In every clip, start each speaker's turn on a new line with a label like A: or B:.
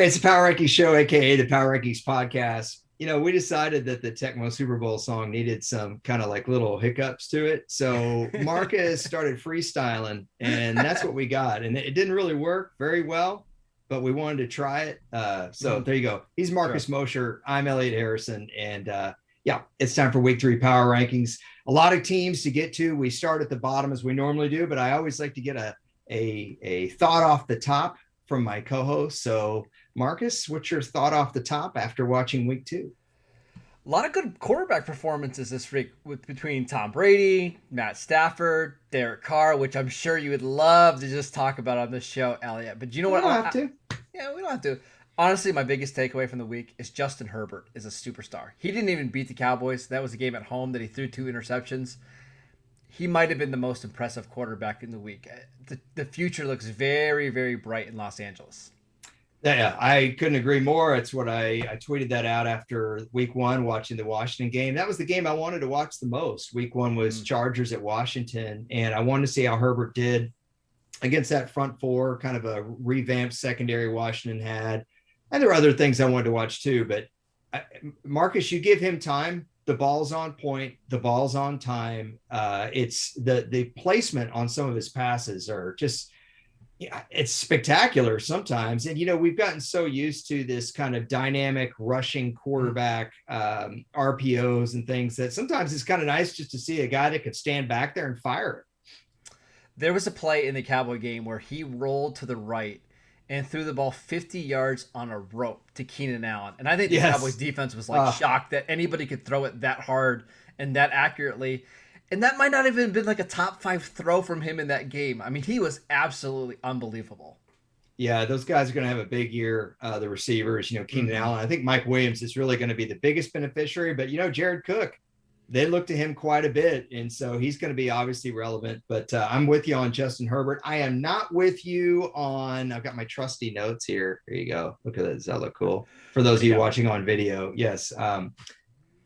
A: It's a Power Rankings show, aka the Power Rankings podcast. We decided that the Tecmo Super Bowl song needed some kind of like little hiccups to it. So Marcus started freestyling, and that's what we got. And it didn't really work very well, but we wanted to try it. So there you go. He's Marcus Mosher. I'm Elliot Harrison. And yeah, it's time for week 3 Power Rankings. A lot of teams to get to. We start at the bottom as we normally do, but I always like to get a thought off the top from my co-host. So Marcus, what's your thought off the top after watching week 2?
B: A lot of good quarterback performances this week between Tom Brady, Matt Stafford, Derek Carr, which I'm sure you would love to just talk about on this show, Elliot. But you know what?
A: We don't have to.
B: Yeah, we don't have to. Honestly, my biggest takeaway from the week is Justin Herbert is a superstar. He didn't even beat the Cowboys. That was a game at home that he threw 2 interceptions. He might have been the most impressive quarterback in the week. The future looks very, very bright in Los Angeles.
A: Yeah, I couldn't agree more. It's what I tweeted that out after week 1, watching the Washington game. That was the game I wanted to watch the most. Week 1 was Chargers at Washington, and I wanted to see how Herbert did against that front four, kind of a revamped secondary Washington had. And there were other things I wanted to watch too. But Marcus, you give him time. The ball's on point. The ball's on time. It's the placement on some of his passes are just, it's spectacular sometimes. And, we've gotten so used to this kind of dynamic rushing quarterback RPOs and things that sometimes it's kind of nice just to see a guy that could stand back there and fire it.
B: There was a play in the Cowboy game where he rolled to the right and threw the ball 50 yards on a rope to Keenan Allen. And I think the Cowboys defense was shocked that anybody could throw it that hard and that accurately. And that might not have even been like a top 5 throw from him in that game. I mean, he was absolutely unbelievable.
A: Yeah, those guys are going to have a big year, the receivers, Keenan Allen. I think Mike Williams is really going to be the biggest beneficiary. But, Jared Cook, they look to him quite a bit. And so he's going to be obviously relevant. But I'm with you on Justin Herbert. I am not with you on – I've got my trusty notes here. Here you go. Look at that. Does that look cool? For those of you watching on video, yes.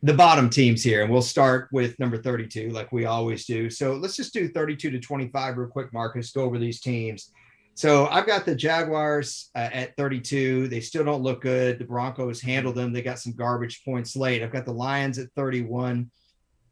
A: The bottom teams here, and we'll start with number 32 like we always do. So let's just do 32 to 25 real quick, Marcus, go over these teams. So I've got the Jaguars at 32. They still don't look good. The Broncos handled them. They got some garbage points late. I've got the Lions at 31.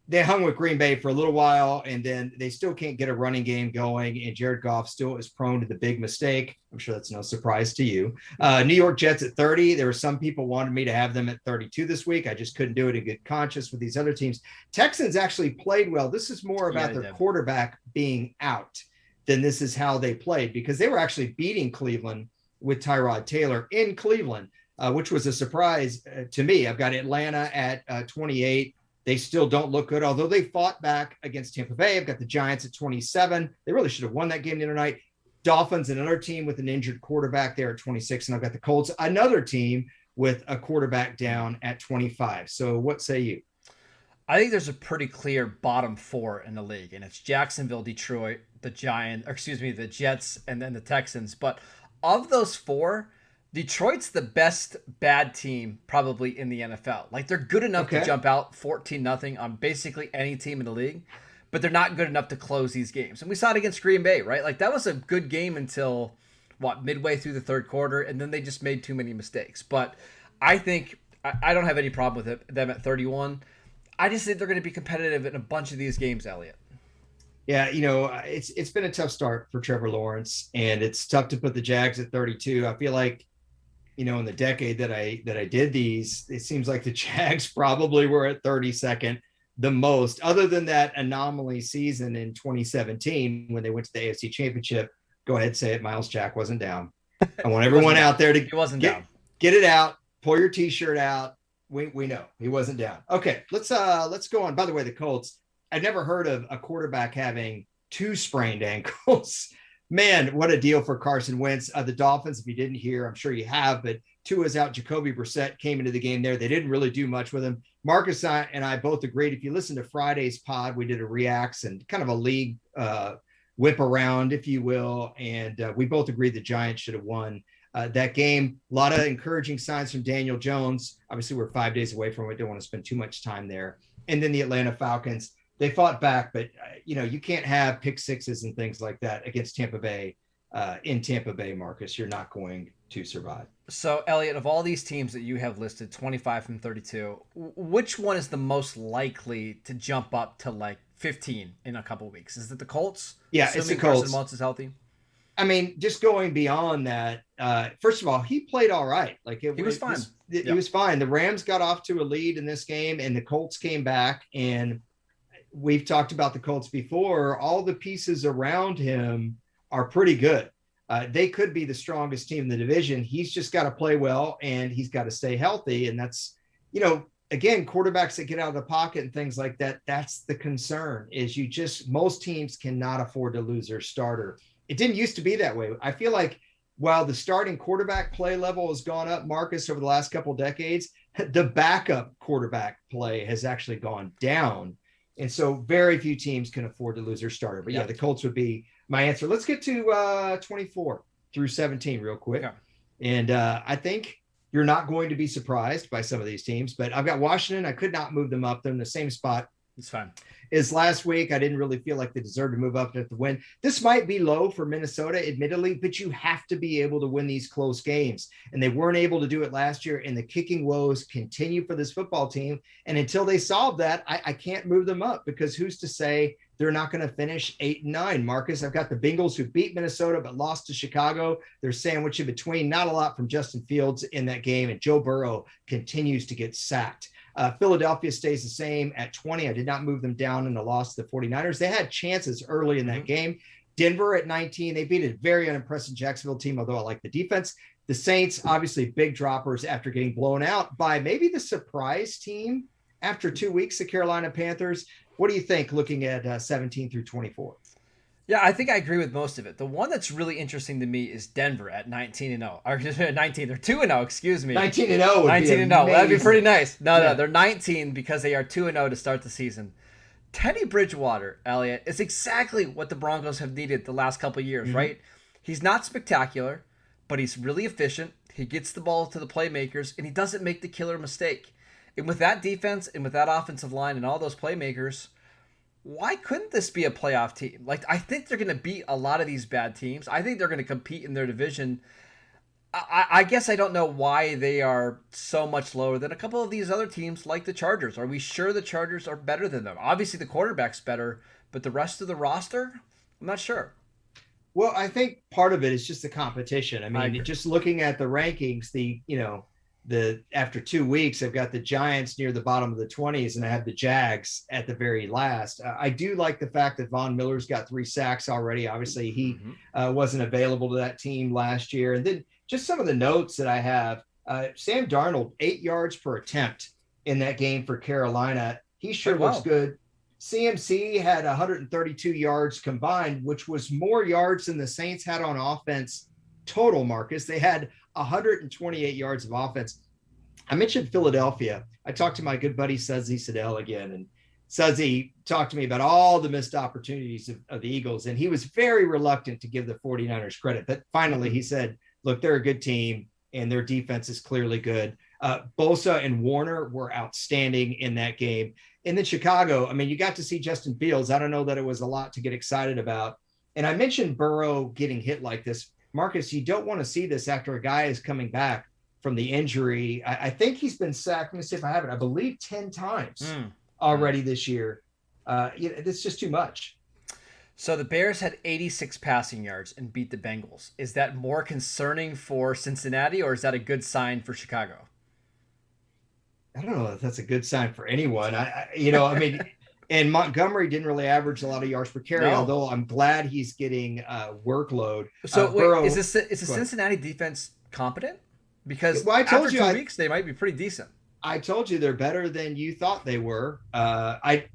A: They hung with Green Bay for a little while, and then they still can't get a running game going, and Jared Goff still is prone to the big mistake. I'm sure that's no surprise to you. New York Jets at 30. There were some people wanted me to have them at 32 this week. I just couldn't do it in good conscience with these other teams. Texans actually played well. This is more about their quarterback being out than this is how they played, because they were actually beating Cleveland with Tyrod Taylor in Cleveland, which was a surprise to me. I've got Atlanta at 28. They still don't look good, although they fought back against Tampa Bay. I've got the Giants at 27. They really should have won that game the other night. Dolphins, another team with an injured quarterback there at 26. And I've got the Colts, another team with a quarterback down at 25. So what say you?
B: I think there's a pretty clear bottom 4 in the league, and it's Jacksonville, Detroit, the Jets, and then the Texans. But of those 4, Detroit's the best bad team probably in the NFL. Like, they're good enough to jump out 14-0 on basically any team in the league, but they're not good enough to close these games. And we saw it against Green Bay, right? Like, that was a good game until, midway through the third quarter, and then they just made too many mistakes. But I think I don't have any problem with them at 31. I just think they're going to be competitive in a bunch of these games, Elliot.
A: Yeah, it's been a tough start for Trevor Lawrence, and it's tough to put the Jags at 32. I feel like, in the decade that I did these, it seems like the Jags probably were at 32nd the most, other than that anomaly season in 2017 when they went to the AFC Championship. Go ahead, say it. Myles Jack wasn't down. I want everyone out there to get it out. Pull your T-shirt out. We know he wasn't down. Okay, let's go on. By the way, the Colts. I've never heard of a quarterback having 2 sprained ankles. Man, what a deal for Carson Wentz. The Dolphins, if you didn't hear, I'm sure you have, but Tua's out. Jacoby Brissett came into the game there. They didn't really do much with him. Marcus and I both agreed. If you listen to Friday's pod, we did a reacts and kind of a league whip around, if you will. And we both agreed the Giants should have won that game. A lot of encouraging signs from Daniel Jones. Obviously, we're 5 days away from it. Don't want to spend too much time there. And then the Atlanta Falcons. They fought back, but you can't have pick sixes and things like that against Tampa Bay. in Tampa Bay, Marcus, you're not going to survive.
B: So, Elliot, of all these teams that you have listed, 25 from 32, which one is the most likely to jump up to like 15 in a couple of weeks? Is it the Colts?
A: Yeah, it's the Colts.
B: Carson Wentz is healthy.
A: I mean, just going beyond that, first of all, he played all right. Like
B: he was fine.
A: He was fine. The Rams got off to a lead in this game, and the Colts came back. And we've talked about the Colts before. All the pieces around him are pretty good. They could be the strongest team in the division. He's just got to play well, and he's got to stay healthy. And that's, again, quarterbacks that get out of the pocket and things like that. That's the concern. Is most teams cannot afford to lose their starter. It didn't used to be that way. I feel like while the starting quarterback play level has gone up, Marcus, over the last couple of decades, the backup quarterback play has actually gone down. And so very few teams can afford to lose their starter. But yeah, the Colts would be my answer. Let's get to 24 through 17 real quick. Yeah. And I think you're not going to be surprised by some of these teams, but I've got Washington. I could not move them up. They're in the same spot.
B: It's fine.
A: Is last week. I didn't really feel like they deserved to move up at the win. This might be low for Minnesota, admittedly, but you have to be able to win these close games. And they weren't able to do it last year. And the kicking woes continue for this football team. And until they solve that, I can't move them up, because who's to say they're not going to finish 8-9? Marcus, I've got the Bengals, who beat Minnesota but lost to Chicago. They're sandwiched in between. Not a lot from Justin Fields in that game. And Joe Burrow continues to get sacked. Philadelphia stays the same at 20. I did not move them down in the loss to the 49ers. They had chances early in that game. Denver at 19. They beat a very unimpressive Jacksonville team, although I like the defense. The Saints, obviously big droppers after getting blown out by maybe the surprise team after 2 weeks, the Carolina Panthers. What do you think looking at 17 through 24?
B: Yeah, I think I agree with most of it. The one that's really interesting to me is Denver at 19-0. Or 19, they're 2-0, excuse me.
A: 19-0 would
B: 19-0.
A: be amazing.
B: That'd be pretty nice. No, they're 19 because they are 2-0 to start the season. Teddy Bridgewater, Elliot, is exactly what the Broncos have needed the last couple of years, right? He's not spectacular, but he's really efficient. He gets the ball to the playmakers, and he doesn't make the killer mistake. And with that defense and with that offensive line and all those playmakers, why couldn't this be a playoff team? Like, I think they're going to beat a lot of these bad teams. I think they're going to compete in their division. I guess I don't know why they are so much lower than a couple of these other teams like the Chargers. Are we sure the Chargers are better than them? Obviously, the quarterback's better, but the rest of the roster, I'm not sure.
A: Well, I think part of it is just the competition. I mean, just looking at the rankings, after 2 weeks, I've got the Giants near the bottom of the 20s, and I have the Jags at the very last. I do like the fact that Von Miller's got 3 sacks already. Obviously, he wasn't available to that team last year. And then just some of the notes that I have, Sam Darnold, 8 yards per attempt in that game for Carolina. He sure looks good. CMC had 132 yards combined, which was more yards than the Saints had on offense total, Marcus. They had 128 yards of offense. I mentioned Philadelphia. I talked to my good buddy Sudsy Siddell again, and Sudsy talked to me about all the missed opportunities of the Eagles, and he was very reluctant to give the 49ers credit. But finally he said, look, they're a good team, and their defense is clearly good. Bosa and Warner were outstanding in that game. And then Chicago, I mean, you got to see Justin Fields. I don't know that it was a lot to get excited about. And I mentioned Burrow getting hit like this. Marcus, you don't want to see this after a guy is coming back from the injury. I think he's been sacked. Let me see if I have it. I believe 10 times already this year. It's just too much.
B: So the Bears had 86 passing yards and beat the Bengals. Is that more concerning for Cincinnati, or is that a good sign for Chicago?
A: I don't know if that's a good sign for anyone. And Montgomery didn't really average a lot of yards per carry, although I'm glad he's getting workload.
B: So wait, is the Cincinnati defense competent? Because after 2 weeks, they might be pretty decent.
A: I told you they're better than you thought they were. I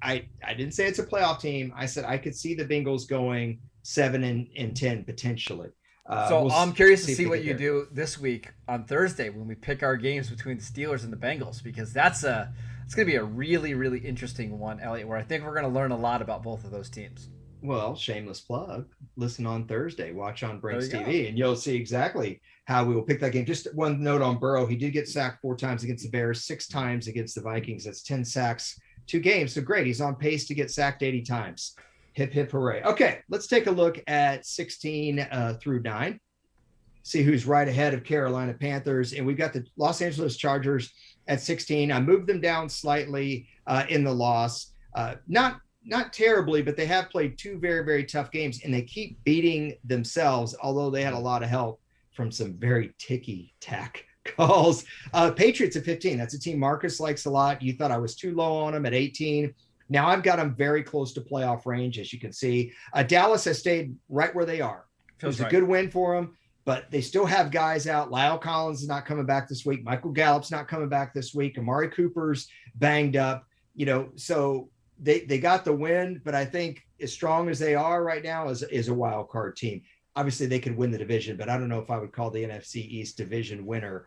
A: didn't say it's a playoff team. I said I could see the Bengals going 7-10 potentially.
B: I'm curious to see what you do this week on Thursday when we pick our games between the Steelers and the Bengals, because it's going to be a really, really interesting one, Elliot, where I think we're going to learn a lot about both of those teams.
A: Well, shameless plug. Listen on Thursday. Watch on Brinks TV, and you'll see exactly how we will pick that game. Just one note on Burrow. He did get sacked 4 times against the Bears, 6 times against the Vikings. That's 10 sacks, 2 games. So great. He's on pace to get sacked 80 times. Hip, hip, hooray. Okay, let's take a look at 16 through 9. See who's right ahead of Carolina Panthers. And we've got the Los Angeles Chargers at 16. I moved them down slightly in the loss. Not terribly, but they have played 2 very, very tough games, and they keep beating themselves, although they had a lot of help from some very ticky-tack calls. Patriots at 15. That's a team Marcus likes a lot. You thought I was too low on them at 18. Now I've got them very close to playoff range, as you can see. Dallas has stayed right where they are. It was a good win for them, but they still have guys out. Lyle Collins is not coming back this week. Michael Gallup's not coming back this week. Amari Cooper's banged up, so they got the win, but I think as strong as they are right now is a wild card team. Obviously they could win the division, but I don't know if I would call the NFC East division winner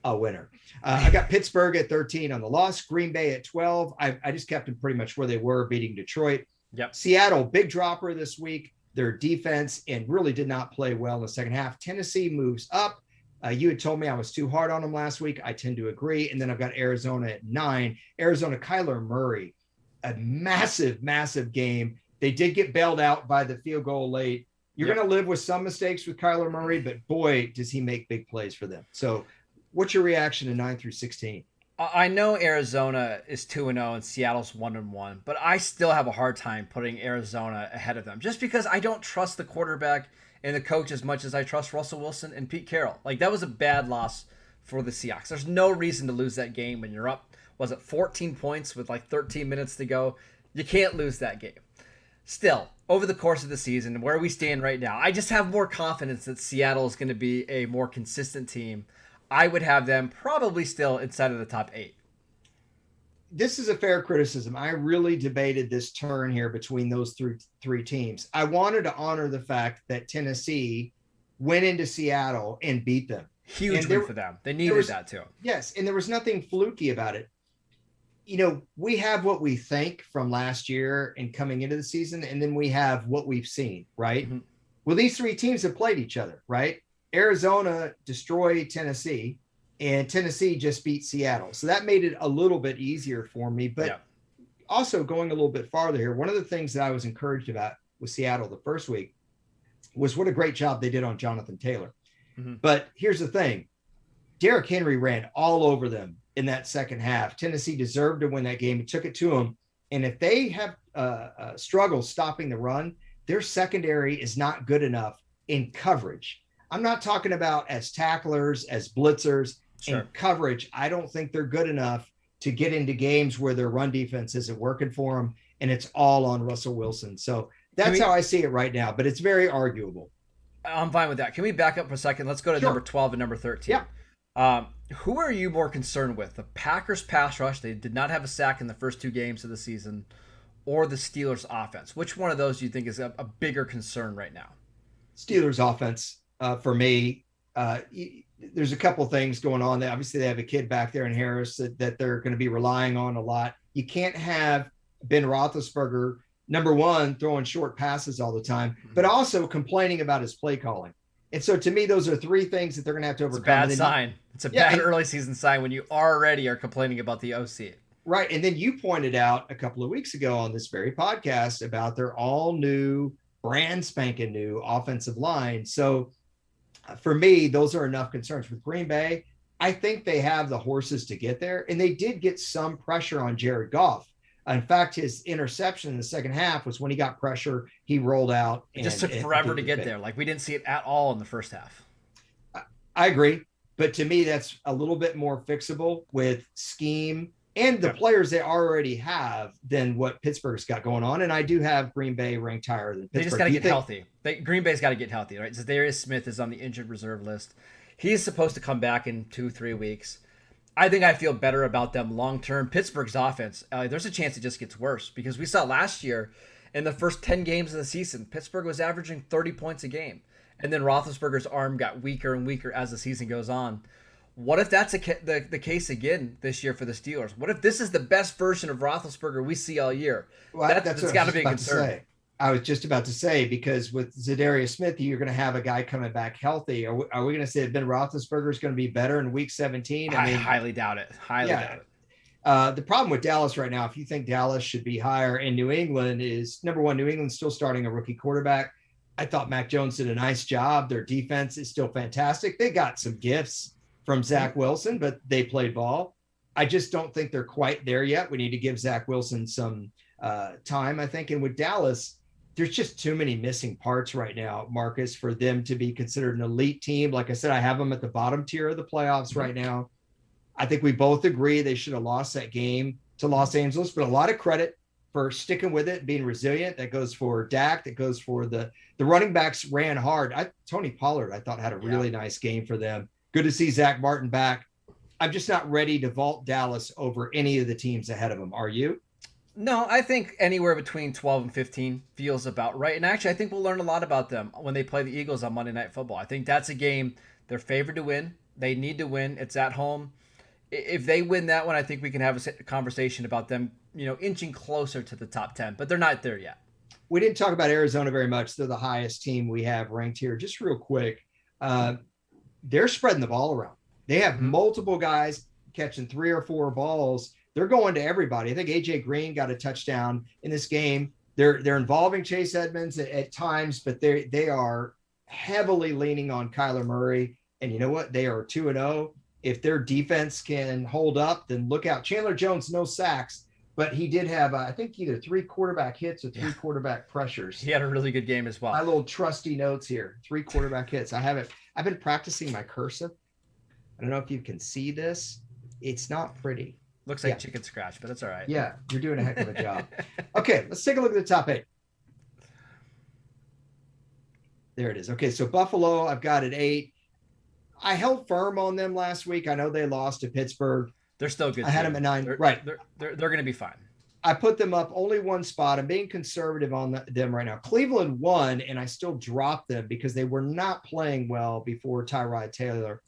A: a winner. I got Pittsburgh at 13 on the loss, Green Bay at 12. I just kept them pretty much where they were, beating Detroit.
B: Yep.
A: Seattle, big dropper this week. Their defense and really did not play well in the second half. Tennessee moves up. You had told me I was too hard on them last week. I tend to agree. And then I've got Arizona at 9. Arizona, Kyler Murray, a massive, massive game. They did get bailed out by the field goal late. You're going to live with some mistakes with Kyler Murray, but boy, does he make big plays for them. So what's your reaction to 9 through 16?
B: I know Arizona is 2-0 and Seattle's 1-1, but I still have a hard time putting Arizona ahead of them just because I don't trust the quarterback and the coach as much as I trust Russell Wilson and Pete Carroll. Like, that was a bad loss for the Seahawks. There's no reason to lose that game when you're up, 14 points with like 13 minutes to go? You can't lose that game. Still, over the course of the season, where we stand right now, I just have more confidence that Seattle is going to be a more consistent team. I would have them probably still inside of the top 8.
A: This is a fair criticism. I really debated this turn here between those three teams. I wanted to honor the fact that Tennessee went into Seattle and beat them.
B: Huge win for them. They needed that too.
A: Yes, and there was nothing fluky about it. We have what we think from last year and coming into the season, and then we have what we've seen, right? Mm-hmm. Well, these 3 teams have played each other, right? Arizona destroyed Tennessee, and Tennessee just beat Seattle. So that made it a little bit easier for me. But also going a little bit farther here, one of the things that I was encouraged about with Seattle the first week was what a great job they did on Jonathan Taylor. Mm-hmm. But here's the thing. Derrick Henry ran all over them in that second half. Tennessee deserved to win that game. He took it to them. And if they have struggles stopping the run, their secondary is not good enough in coverage. I'm not talking about as tacklers, as blitzers. Sure. In coverage. I don't think they're good enough to get into games where their run defense isn't working for them, and it's all on Russell Wilson. So that's how I see it right now, but it's very arguable.
B: I'm fine with that. Can we back up for a second? Let's go to number 12 and number 13.
A: Yeah.
B: Who are you more concerned with? The Packers pass rush, they did not have a sack in the first 2 games of the season, or the Steelers offense? Which one of those do you think is a bigger concern right now?
A: Steelers offense for me. There's a couple things going on. Obviously, they have a kid back there in Harris that they're going to be relying on a lot. You can't have Ben Roethlisberger, number one, throwing short passes all the time, but also complaining about his play calling. And so to me, those are 3 things that they're going to have to overcome.
B: It's a bad sign. It's a bad early season sign when you already are complaining about the OC.
A: Right. And then you pointed out a couple of weeks ago on this very podcast about their all new, brand spanking new offensive line. So for me, those are enough concerns. With Green Bay, I think they have the horses to get there. And they did get some pressure on Jared Goff. In fact, his interception in the second half was when he got pressure, he rolled out.
B: It just took forever to get there. Like, we didn't see it at all in the first half.
A: I agree. But to me, that's a little bit more fixable with scheme and the players they already have than what Pittsburgh's got going on. And I do have Green Bay ranked higher than Pittsburgh.
B: They just got to get healthy. Green Bay's got to get healthy, right? Zadarius Smith is on the injured reserve list. He's supposed to come back in 2-3 weeks. I think I feel better about them long-term. Pittsburgh's offense, there's a chance it just gets worse because we saw last year in the first 10 games of the season, Pittsburgh was averaging 30 points a game. And then Roethlisberger's arm got weaker and weaker as the season goes on. What if that's the case again this year for the Steelers? What if this is the best version of Roethlisberger we see all year?
A: Well, that's got to be a concern. I was just about to say, because with Zadarius Smith, you're going to have a guy coming back healthy. Are we going to say Ben Roethlisberger is going to be better in week 17?
B: I highly doubt it. Highly doubt
A: The problem with Dallas right now, if you think Dallas should be higher, and New England is number one, New England's still starting a rookie quarterback. I thought Mac Jones did a nice job. Their defense is still fantastic. They got some gifts from Zach Wilson, but they played ball. I just don't think they're quite there yet. We need to give Zach Wilson some time, I think. And with Dallas, there's just too many missing parts right now, Marcus, for them to be considered an elite team. Like I said, I have them at the bottom tier of the playoffs right now. I think we both agree they should have lost that game to Los Angeles, but a lot of credit for sticking with it, being resilient. That goes for Dak. That goes for the running backs ran hard. Tony Pollard, I thought, had a really nice game for them. Good to see Zach Martin back. I'm just not ready to vault Dallas over any of the teams ahead of them. Are you?
B: No, I think anywhere between 12 and 15 feels about right. And actually, I think we'll learn a lot about them when they play the Eagles on Monday Night Football. I think that's a game they're favored to win. They need to win. It's at home. If they win that one, I think we can have a conversation about them, inching closer to the top 10, but they're not there yet.
A: We didn't talk about Arizona very much. They're the highest team we have ranked here. Just real quick, they're spreading the ball around. They have multiple guys catching 3 or 4 balls. They're going to everybody. I think AJ Green got a touchdown in this game. They're involving Chase Edmonds at times, but they are heavily leaning on Kyler Murray. And you know what? They are 2-0. If their defense can hold up, then look out. Chandler Jones, no sacks, but he did have, I think, either 3 quarterback hits or 3 quarterback pressures.
B: He had a really good game as well.
A: My little trusty notes here, 3 quarterback hits. I've been practicing my cursive. I don't know if you can see this. It's not pretty.
B: Looks like chicken scratch, but it's all right.
A: Yeah, you're doing a heck of a job. Okay, let's take a look at the top 8. There it is. Okay, so Buffalo, I've got at 8. I held firm on them last week. I know they lost to Pittsburgh.
B: They're still good.
A: I had them at 9. Right.
B: They're going to be fine.
A: I put them up only 1 spot. I'm being conservative on them right now. Cleveland won, and I still dropped them because they were not playing well before Tyrod Taylor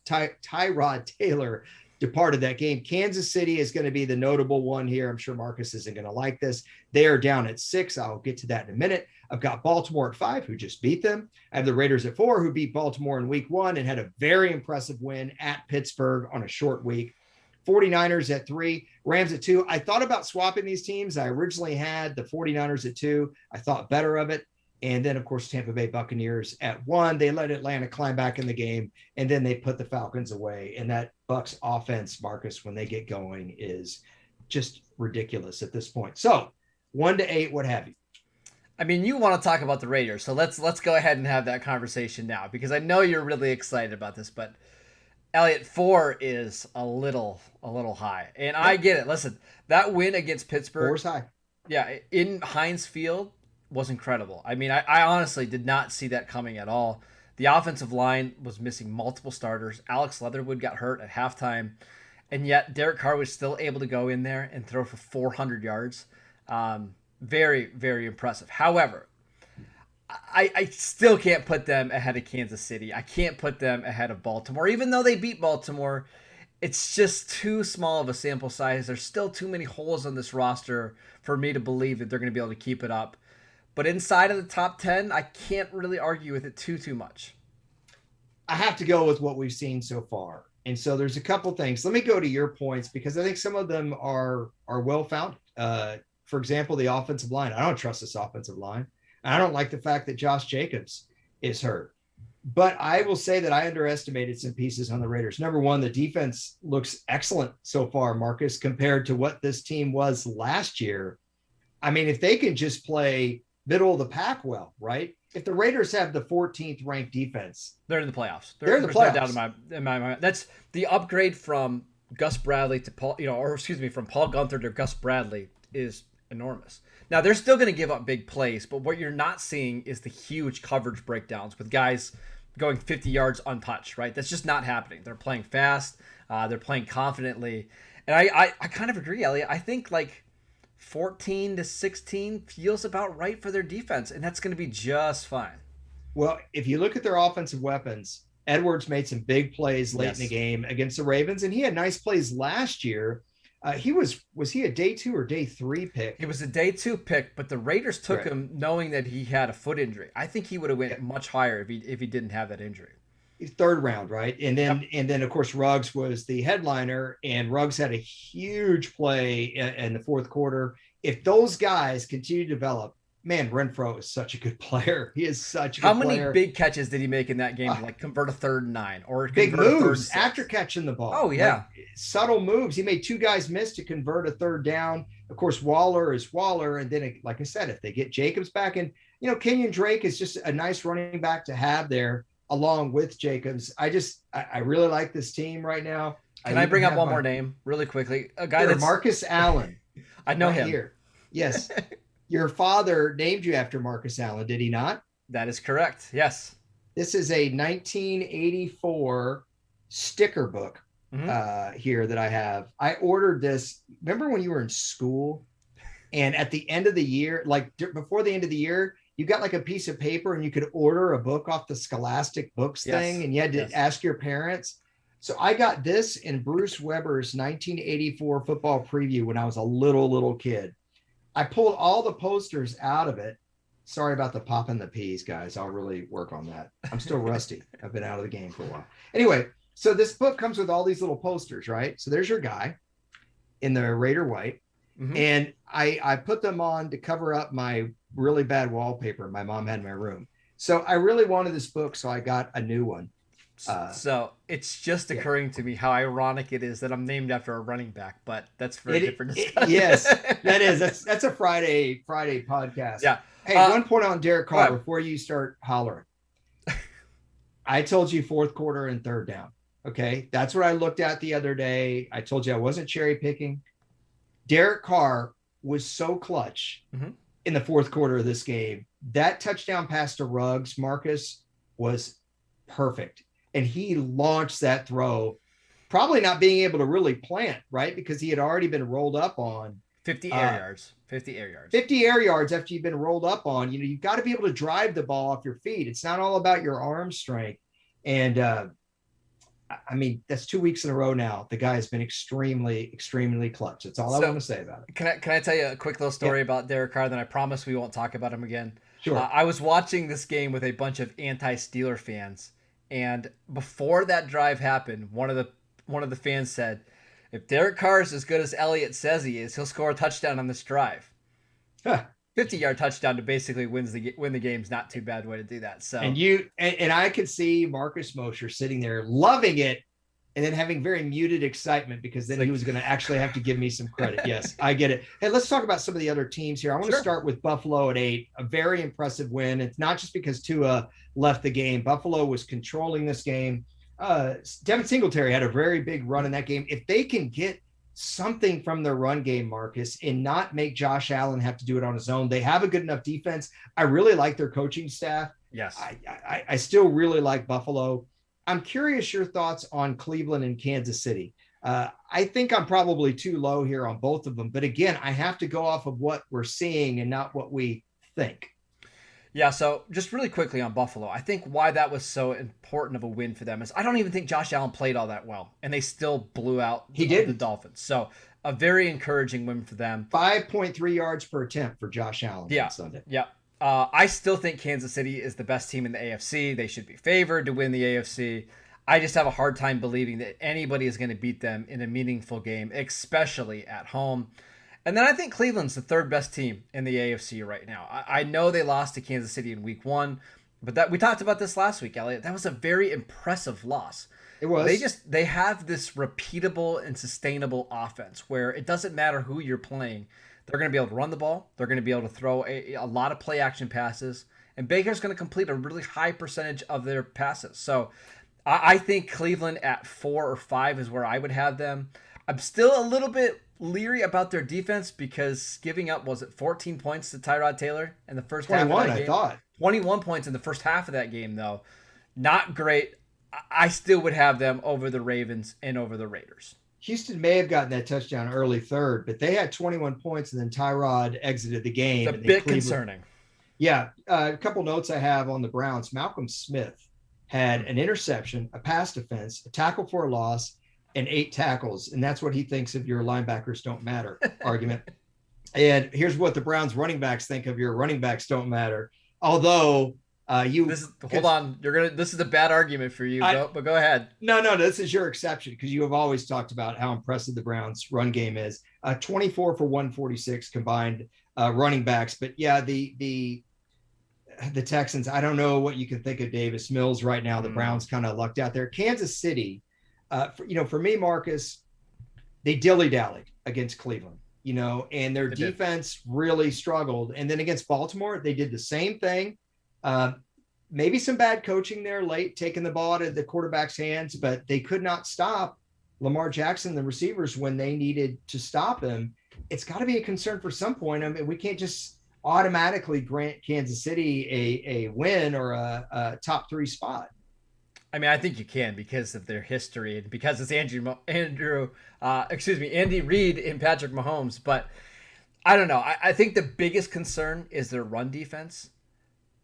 A: departed that game. Kansas City is going to be the notable one here. I'm sure Marcus isn't going to like this. They are down at 6. I'll get to that in a minute. I've got Baltimore at 5, who just beat them. I have the Raiders at 4, who beat Baltimore in week 1 and had a very impressive win at Pittsburgh on a short week. 49ers at 3, Rams at 2. I thought about swapping these teams. I originally had the 49ers at 2. I thought better of it. And then, of course, Tampa Bay Buccaneers at 1. They let Atlanta climb back in the game, and then they put the Falcons away. And that Bucs offense, Marcus, when they get going, is just ridiculous at this point. So 1 to 8, what have you?
B: I mean, you want to talk about the Raiders, so let's go ahead and have that conversation now, because I know you're really excited about this, but Elliot, 4 is a little high, and I get it. Listen, that win against Pittsburgh,
A: 4's high.
B: Yeah, in Heinz Field was incredible. I mean, I honestly did not see that coming at all. The offensive line was missing multiple starters. Alex Leatherwood got hurt at halftime, and yet Derek Carr was still able to go in there and throw for 400 yards. Very, very impressive. However, I still can't put them ahead of Kansas City. I can't put them ahead of Baltimore. Even though they beat Baltimore, it's just too small of a sample size. There's still too many holes on this roster for me to believe that they're going to be able to keep it up. But inside of the top 10, I can't really argue with it too much.
A: I have to go with what we've seen so far. And so there's a couple things. Let me go to your points, because I think some of them are well-founded. For example, the offensive line. I don't trust this offensive line. I don't like the fact that Josh Jacobs is hurt. But I will say that I underestimated some pieces on the Raiders. Number one, the defense looks excellent so far, Marcus, compared to what this team was last year. I mean, if they can just play middle of the pack well, right? If the Raiders have the 14th ranked defense,
B: they're in the playoffs.
A: They're in the playoffs.
B: No doubt in my mind. That's the upgrade from Gus Bradley to Paul, from Paul Guenther to Gus Bradley is enormous. Now, they're still going to give up big plays, but what you're not seeing is the huge coverage breakdowns with guys going 50 yards untouched, right? That's just not happening. They're playing fast. They're playing confidently. And I kind of agree, Elliot. I think like 14 to 16 feels about right for their defense, and that's going to be just fine.
A: Well, if you look at their offensive weapons, Edwards made some big plays late in the game against the Ravens, and he had nice plays last year. Was he a day 2 or day 3 pick?
B: It was a day 2 pick, but the Raiders took him knowing that he had a foot injury. I think he would have went much higher if he didn't have that injury.
A: third round, right? And then of course Ruggs was the headliner, and Ruggs had a huge play in the fourth quarter. If those guys continue to develop, man, Renfro is such a good player. He is such a good player.
B: How many big catches did he make in that game to like convert a 3rd and 9 or
A: big
B: convert
A: moves after catching the ball?
B: Oh yeah,
A: like, subtle moves. He made 2 guys miss to convert a 3rd down. Of course, Waller is Waller, and then like I said, if they get Jacobs back, and Kenyon Drake is just a nice running back to have there along with Jacobs. I really like this team right now.
B: Can I bring up one more name really quickly? A guy that's
A: Marcus Allen.
B: I know him.
A: Here. Yes. Your father named you after Marcus Allen, did he not?
B: That is correct. Yes.
A: This is a 1984 sticker book here that I have. I ordered this. Remember when you were in school and at the end of the year, like before the end of the year, you got like a piece of paper and you could order a book off the Scholastic Books thing, and you had to ask your parents. So I got this in Bruce Weber's 1984 football preview when I was a little kid. I pulled all the posters out of it. Sorry about the popping the peas, guys. I'll really work on that. I'm still rusty. I've been out of the game for a while. Anyway, so this book comes with all these little posters, right? So there's your guy in the Raider white. And I put them on to cover up my really bad wallpaper my mom had in my room. So I really wanted this book, so I got a new one.
B: So it's just occurring to me how ironic it is that I'm named after a running back, but that's for a different discussion.
A: Yes, that is. That's a Friday podcast.
B: Yeah.
A: Hey, one point on Derek Carr before you start hollering. I told you 4th quarter and 3rd down. Okay. That's what I looked at the other day. I told you I wasn't cherry picking. Derek Carr was so clutch in the 4th quarter of this game. That touchdown pass to Ruggs, Marcus, was perfect. And he launched that throw, probably not being able to really plant, right? Because he had already been rolled up on
B: 50 air yards. 50 air yards.
A: 50 air yards after you've been rolled up on. You've got to be able to drive the ball off your feet. It's not all about your arm strength. And I mean, that's 2 weeks in a row now. The guy has been extremely clutch. That's all I want to say about it.
B: Can I tell you a quick little story about Derek Carr? Then I promise we won't talk about him again.
A: Sure.
B: I was watching this game with a bunch of anti-Steeler fans, and before that drive happened, one of the fans said, "If Derek Carr is as good as Elliot says he is, he'll score a touchdown on this drive." 50-yard touchdown to basically win the game's not too bad way to do that. So
A: and I could see Marcus Mosher sitting there loving it, and then having very muted excitement because then he was going to actually have to give me some credit. Yes, I get it. Hey, let's talk about some of the other teams here. I want to start with Buffalo at 8, a very impressive win. It's not just because Tua left the game. Buffalo was controlling this game. Devin Singletary had a very big run in that game. If they can get something from their run game, Marcus, and not make Josh Allen have to do it on his own, they have a good enough defense. I really like their coaching staff.
B: Yes.
A: I still really like Buffalo. I'm curious your thoughts on Cleveland and Kansas City. I think I'm probably too low here on both of them. But again, I have to go off of what we're seeing and not what we think.
B: Yeah, so just really quickly on Buffalo, I think why that was so important of a win for them is I don't even think Josh Allen played all that well, and they still blew out the Dolphins. So a very encouraging win for them.
A: 5.3 yards per attempt for Josh Allen on Sunday.
B: Yeah. I still think Kansas City is the best team in the AFC. They should be favored to win the AFC. I just have a hard time believing that anybody is going to beat them in a meaningful game, especially at home. And then I think Cleveland's the 3rd best team in the AFC right now. I know they lost to Kansas City in week 1, but we talked about this last week, Elliot. That was a very impressive loss.
A: It was.
B: They have this repeatable and sustainable offense where it doesn't matter who you're playing. They're going to be able to run the ball. They're going to be able to throw a lot of play action passes. And Baker's going to complete a really high percentage of their passes. So I think Cleveland at 4 or 5 is where I would have them. I'm still a little bit leery about their defense because giving up, 14 points to Tyrod Taylor in the first half of that game?
A: I thought.
B: 21 points in the first half of that game, though. Not great. I still would have them over the Ravens and over the Raiders.
A: Houston may have gotten that touchdown early 3rd, but they had 21 points, and then Tyrod exited the game.
B: It's a bit concerning.
A: Yeah. A couple notes I have on the Browns. Malcolm Smith had an interception, a pass defense, a tackle for a loss, and 8 tackles. And that's what he thinks of your linebackers don't matter argument. And here's what the Browns running backs think of your running backs don't matter. Although
B: Hold on. This is a bad argument for you, but go ahead.
A: No, this is your exception because you have always talked about how impressive the Browns run game is. 24 for 146 combined running backs. But yeah, the Texans, I don't know what you can think of Davis Mills right now. The Browns kind of lucked out there. Kansas City, for me, Marcus, they dilly-dallied against Cleveland, and their defense really struggled. And then against Baltimore, they did the same thing. Maybe some bad coaching there late, taking the ball out of the quarterback's hands, but they could not stop Lamar Jackson, the receivers, when they needed to stop him. It's got to be a concern for some point. I mean, we can't just automatically grant Kansas City a win or a top 3 spot.
B: I mean, I think you can because of their history and because it's Andy Reid and Patrick Mahomes. But I don't know. I think the biggest concern is their run defense.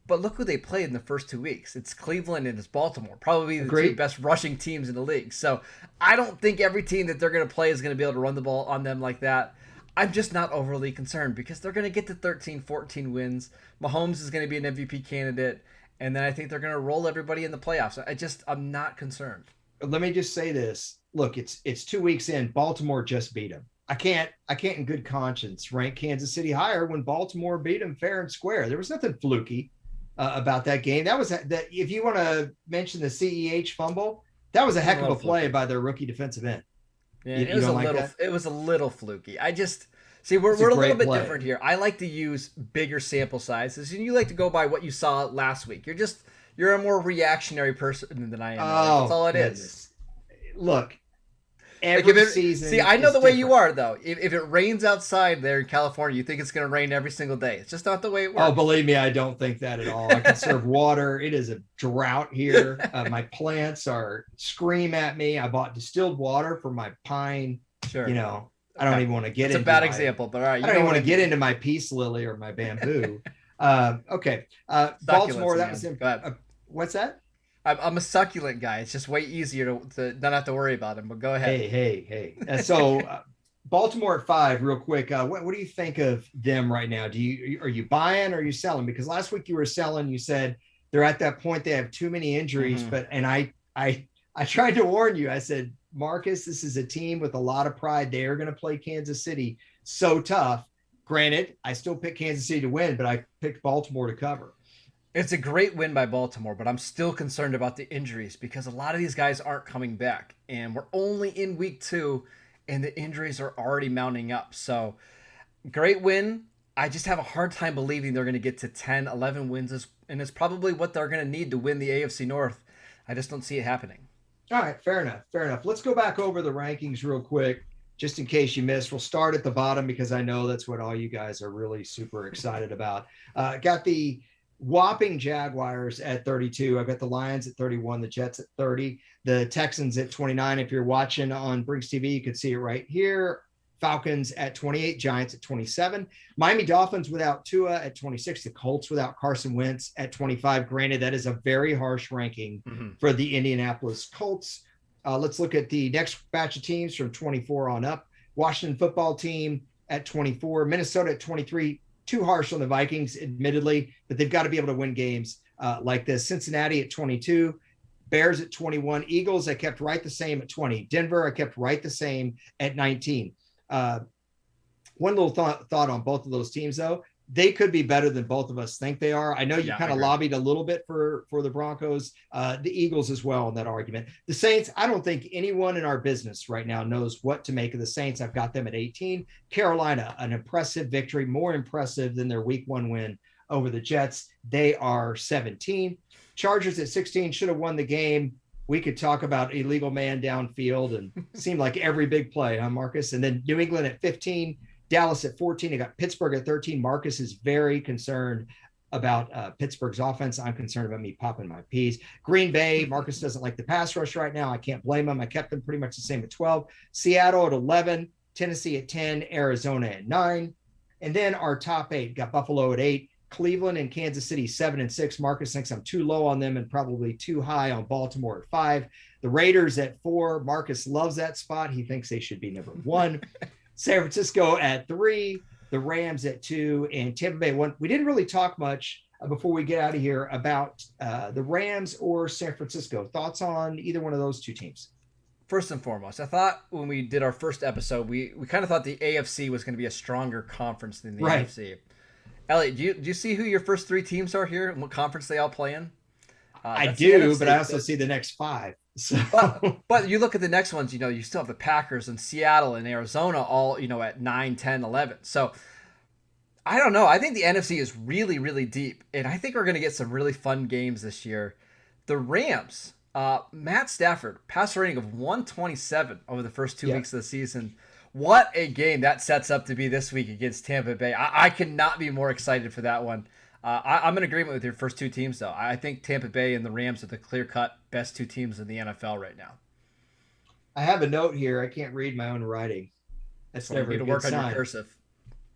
B: But look who they played in the first 2 weeks. It's Cleveland and it's Baltimore, probably the 2 best rushing teams in the league. So I don't think every team that they're going to play is going to be able to run the ball on them like that. I'm just not overly concerned because they're going to get to 13, 14 wins. Mahomes is going to be an MVP candidate. And then I think they're going to roll everybody in the playoffs. I'm not concerned.
A: Let me just say this. Look, it's 2 weeks in. Baltimore just beat them. I can't in good conscience rank Kansas City higher when Baltimore beat them fair and square. There was nothing fluky about that game. That was that. If you want to mention the CEH fumble, that was a heck of a play by their rookie defensive end.
B: Yeah, it was a little fluky. I just see we're a little bit different here. I like to use bigger sample sizes, and you like to go by what you saw last week. You're a more reactionary person than I am. That's all it is.
A: Look, every season.
B: See, I know the way you are, though. If it rains outside there in California, you think it's going to rain every single day. It's just not the way it works.
A: Oh, believe me, I don't think that at all. I conserve water. It is a drought here. My plants scream at me. I bought distilled water for my pine.
B: Sure.
A: I don't even want to get into
B: it's a bad example, but all right.
A: I don't even want to get into my peace lily or my bamboo. Okay. Baltimore, that was what's that?
B: I'm a succulent guy. It's just way easier to not have to worry about him, but go ahead.
A: Hey. So Baltimore at 5 real quick. What do you think of them right now? Are you buying or are you selling? Because last week you were selling, you said they're at that point, they have too many injuries, and I tried to warn you. I said, Marcus, this is a team with a lot of pride. They are going to play Kansas City so tough. Granted, I still picked Kansas City to win, but I picked Baltimore to cover.
B: It's a great win by Baltimore, but I'm still concerned about the injuries because a lot of these guys aren't coming back. And we're only in week 2, and the injuries are already mounting up. So, great win. I just have a hard time believing they're going to get to 10, 11 wins, and it's probably what they're going to need to win the AFC North. I just don't see it happening.
A: All right, fair enough. Let's go back over the rankings real quick, just in case you missed. We'll start at the bottom because I know that's what all you guys are really super excited about. Got the whopping Jaguars at 32. I've got the Lions at 31, the Jets at 30, the Texans at 29. If you're watching on Brinks TV, you can see it right here. Falcons at 28, Giants at 27, Miami Dolphins without Tua at 26, the Colts without Carson Wentz at 25. Granted, that is a very harsh ranking for the Indianapolis Colts. Let's look at the next batch of teams from 24 on up. Washington football team at 24, Minnesota at 23. Too harsh on the Vikings, admittedly, but they've got to be able to win games like this. Cincinnati at 22, Bears at 21, Eagles I kept right the same at 20, Denver I kept right the same at 19. One little thought on both of those teams, though. They could be better than both of us think they are. I know you kind of lobbied a little bit for the Broncos, the Eagles as well in that argument. The Saints, I don't think anyone in our business right now knows what to make of the Saints. I've got them at 18. Carolina, an impressive victory, more impressive than their week 1 win over the Jets. They are 17. Chargers at 16 should have won the game. We could talk about illegal man downfield and seemed like every big play, huh, Marcus? And then New England at 15, Dallas at 14. I got Pittsburgh at 13. Marcus is very concerned about Pittsburgh's offense. I'm concerned about me popping my peas. Green Bay, Marcus doesn't like the pass rush right now. I can't blame him. I kept them pretty much the same at 12. Seattle at 11, Tennessee at 10, Arizona at 9. And then our top 8 got Buffalo at 8, Cleveland and Kansas City 7 and 6. Marcus thinks I'm too low on them and probably too high on Baltimore at 5. The Raiders at 4. Marcus loves that spot. He thinks they should be number 1. San Francisco at 3. The Rams at 2, and Tampa Bay 1. We didn't really talk much before we get out of here about the Rams or San Francisco. Thoughts on either one of those two teams?
B: First and foremost, I thought when we did our first episode, we kind of thought the AFC was going to be a stronger conference than the NFC. Elliot, do you see who your first three teams are here and what conference they all play in?
A: I do, but I also see the next five. So.
B: But you look at the next ones, you still have the Packers and Seattle and Arizona all, at 9, 10, 11. So I don't know. I think the NFC is really, really deep, and I think we're going to get some really fun games this year. The Rams, Matt Stafford, passer rating of 127 over the first 2 weeks of the season. What a game that sets up to be this week against Tampa Bay. I cannot be more excited for that one. I'm in agreement with your first two teams, though. I think Tampa Bay and the Rams are the clear-cut best two teams in the NFL right now.
A: I have a note here. I can't read my own writing. That's never a good
B: work
A: sign.
B: on your cursive.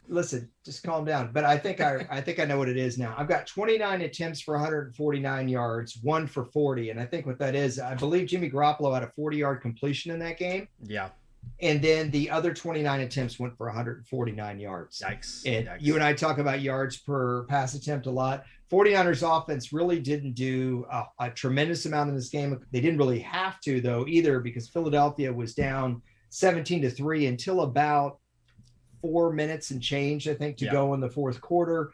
A: Listen, just calm down. But I think I know what it is now. I've got 29 attempts for 149 yards, 1 for 40. And I think what that is, I believe Jimmy Garoppolo had a 40-yard completion in that game.
B: Yeah.
A: And then the other 29 attempts went for 149 yards.
B: Yikes.
A: And you and I talk about yards per pass attempt a lot. 49ers offense really didn't do a tremendous amount in this game. They didn't really have to, though, either, because Philadelphia was down 17-3 until about 4 minutes and change, I think, to go in the fourth quarter.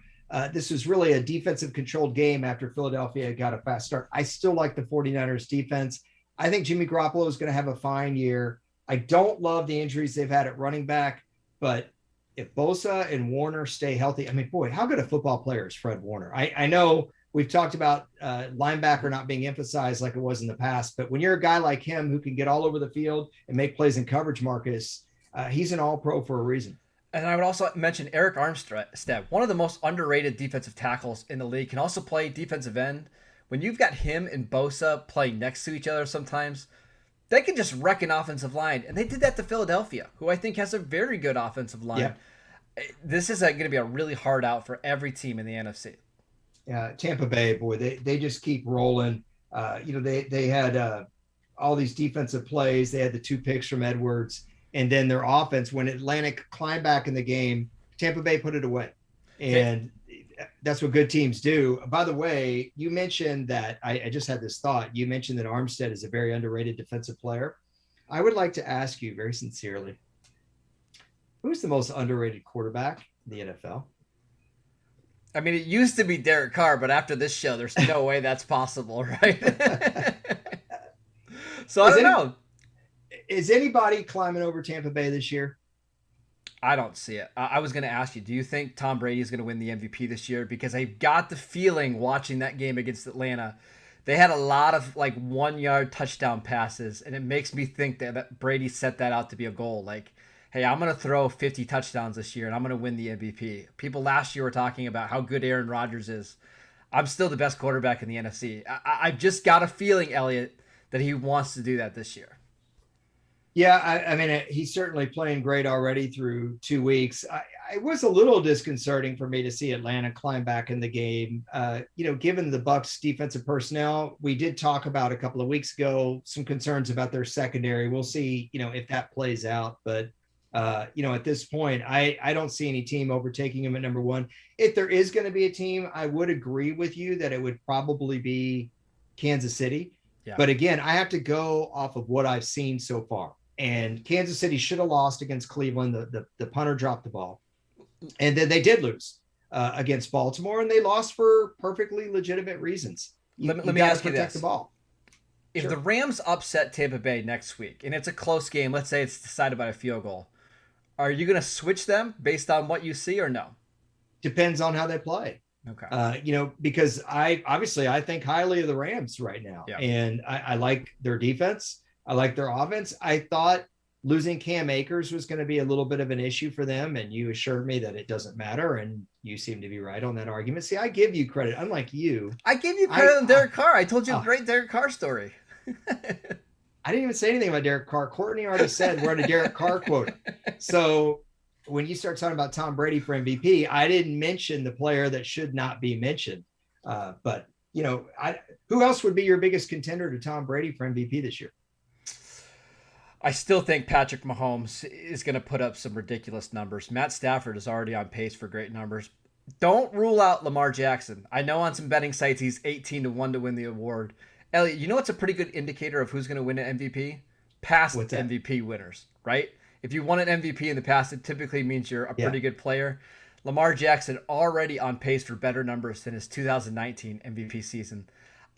A: This was really a defensive controlled game after Philadelphia got a fast start. I still like the 49ers defense. I think Jimmy Garoppolo is going to have a fine year. I don't love the injuries they've had at running back, but if Bosa and Warner stay healthy, I mean, boy, how good a football player is Fred Warner? I know we've talked about linebacker not being emphasized like it was in the past, but when you're a guy like him who can get all over the field and make plays in coverage, Marcus, he's an all-pro for a reason.
B: And I would also mention Eric Armstead, one of the most underrated defensive tackles in the league, can also play defensive end. When you've got him and Bosa playing next to each other sometimes, they can just wreck an offensive line. And they did that to Philadelphia, who I think has a very good offensive line. Yeah. This is going to be a really hard out for every team in the NFC.
A: Yeah, Tampa Bay, boy, they just keep rolling. They had all these defensive plays. They had the 2 picks from Edwards. And then their offense, when Atlantic climbed back in the game, Tampa Bay put it away. And that's what good teams do. By the way, you mentioned that I just had this thought. You mentioned that Armstead is a very underrated defensive player. I would like to ask you very sincerely, who's the most underrated quarterback in the NFL?
B: I mean, it used to be Derek Carr, but after this show, there's no way that's possible, right? So I don't know.
A: Is anybody climbing over Tampa Bay this year?
B: I don't see it. I was going to ask you, do you think Tom Brady is going to win the MVP this year? Because I got the feeling watching that game against Atlanta, they had a lot of 1-yard touchdown passes, and it makes me think that Brady set that out to be a goal. Like, hey, I'm going to throw 50 touchdowns this year, and I'm going to win the MVP. People last year were talking about how good Aaron Rodgers is. I'm still the best quarterback in the NFC. I've just got a feeling, Elliot, that he wants to do that this year.
A: Yeah, I mean, he's certainly playing great already through 2 weeks. It was a little disconcerting for me to see Atlanta climb back in the game. Given the Bucs defensive personnel, we did talk about a couple of weeks ago some concerns about their secondary. We'll see, if that plays out. But, at this point, I don't see any team overtaking him at number one. If there is going to be a team, I would agree with you that it would probably be Kansas City. Yeah. But again, I have to go off of what I've seen so far. And Kansas City should have lost against Cleveland. The punter dropped the ball. And then they did lose against Baltimore, and they lost for perfectly legitimate reasons.
B: Let me ask you this.
A: The ball.
B: If the Rams upset Tampa Bay next week, and it's a close game, let's say it's decided by a field goal, are you going to switch them based on what you see or no?
A: Depends on how they play.
B: Okay.
A: Because I think highly of the Rams right now. Yeah. And I like their defense. I like their offense. I thought losing Cam Akers was going to be a little bit of an issue for them, and you assured me that it doesn't matter, and you seem to be right on that argument. See, I give you credit. Unlike you.
B: I give you credit on Derek Carr. I told you a great Derek Carr story.
A: I didn't even say anything about Derek Carr. Courtney already said we're at a Derek Carr quote. So when you start talking about Tom Brady for MVP, I didn't mention the player that should not be mentioned. But, who else would be your biggest contender to Tom Brady for MVP this year?
B: I still think Patrick Mahomes is going to put up some ridiculous numbers. Matt Stafford is already on pace for great numbers. Don't rule out Lamar Jackson. I know on some betting sites he's 18-1 to win the award. Elliot, you know what's a pretty good indicator of who's going to win an MVP? Past MVP winners, right? If you won an MVP in the past, it typically means you're a pretty good player. Lamar Jackson already on pace for better numbers than his 2019 MVP season.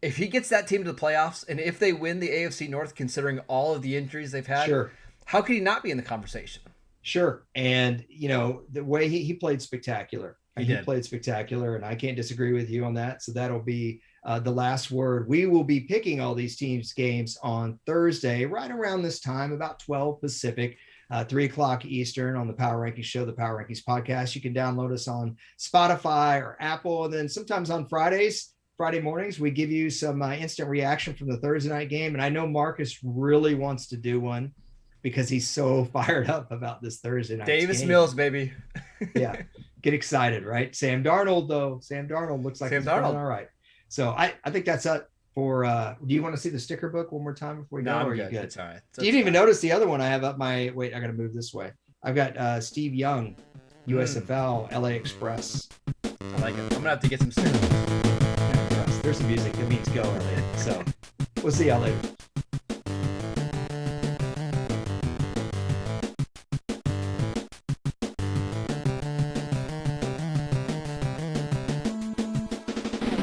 B: If he gets that team to the playoffs, and if they win the AFC North, considering all of the injuries they've had, how could he not be in the conversation?
A: Sure. And, you know, the way he played spectacular. He played spectacular, and I can't disagree with you on that. So that'll be the last word. We will be picking all these teams' games on Thursday, right around this time, about 12 Pacific, 3 o'clock Eastern on the Power Rankings Show, the Power Rankings podcast. You can download us on Spotify or Apple. And then sometimes on Friday mornings, we give you some instant reaction from the Thursday night game. And I know Marcus really wants to do one because he's so fired up about this Thursday night
B: Davis game. Mills, baby.
A: Yeah. Get excited, right? Sam Darnold, though. Sam Darnold looks like he's doing all right. So I think that's it for do you want to see the sticker book one more time before we go?
B: No,
A: or
B: I'm
A: you
B: good. It's all right.
A: You didn't even notice the other one I have up my wait, I gotta move this way. I've got Steve Young, USFL, LA Express.
B: I like it. I'm gonna have to get some stickers.
A: Yeah, there's some music that means go, Elliot. So we'll see y'all later.